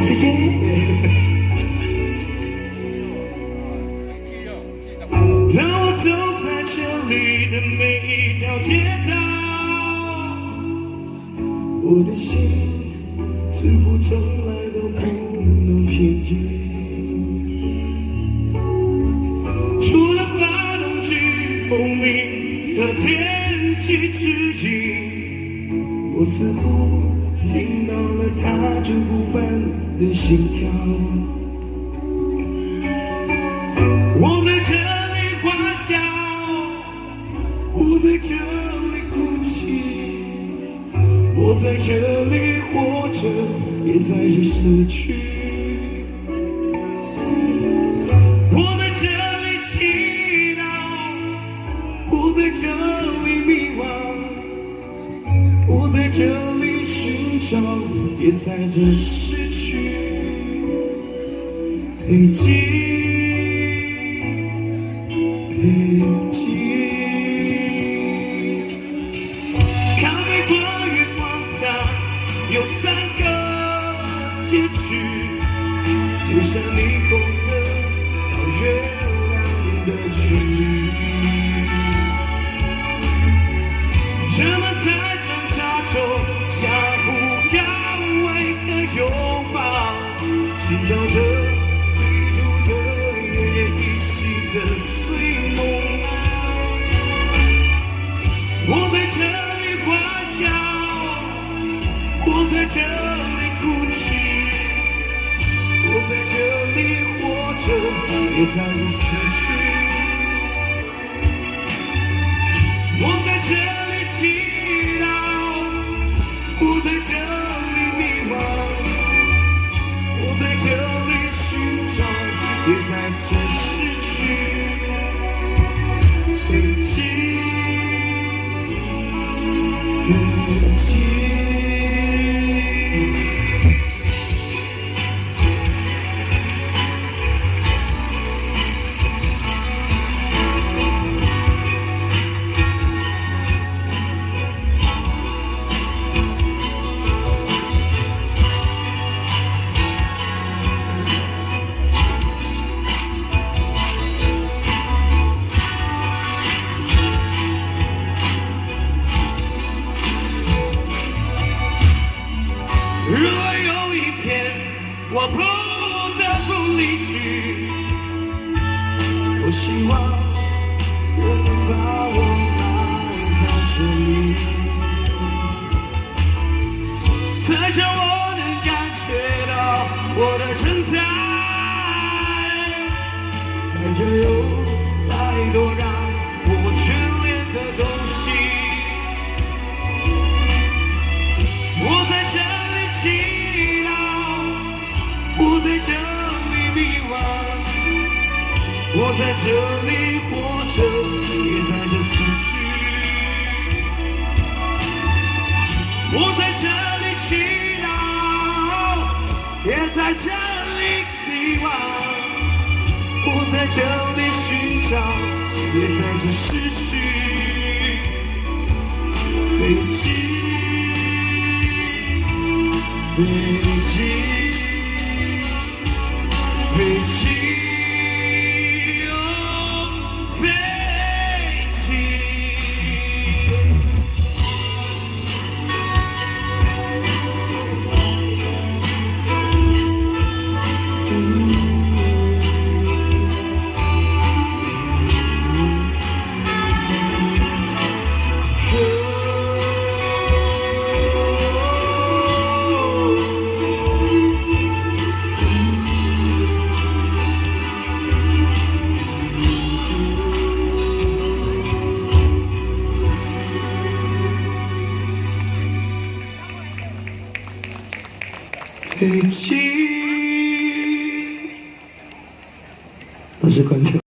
谢谢。当我走在这里的每一条街道，我的心似乎从来都不能平静。除了发动机轰鸣和天气指引，我似乎听到了它逐步般的心跳。我在这里欢笑，我在这里哭泣，我在这里活着，也在这死去。我在这里祈祷，我在这里迷惘，我在这里寻找，也在这失去。北京，北京，靠美国月光塔有3个街区，就像霓虹的到月亮的距离。人们在挣扎中相互安慰和拥抱，寻找着最初的奄奄一息的碎梦。我在这里欢笑，我在这里哭泣，我在这里活着，也在这死去。我在这里祈祷，我在这里迷惘，我在这里寻找，也在这失去。北京，北京。如果有一天我不得不离去，我希望人们把我埋在这里，才让我能感觉到我的存在。在这有太多让我眷恋的东西，我在这里祈祷，我在这里迷惘，我在这里活着，也在这死去。我在这里祈祷，也在这里迷惘，我在这里寻找，也在这失去。北京，北京，北京，哦，北京。北京，老师关掉。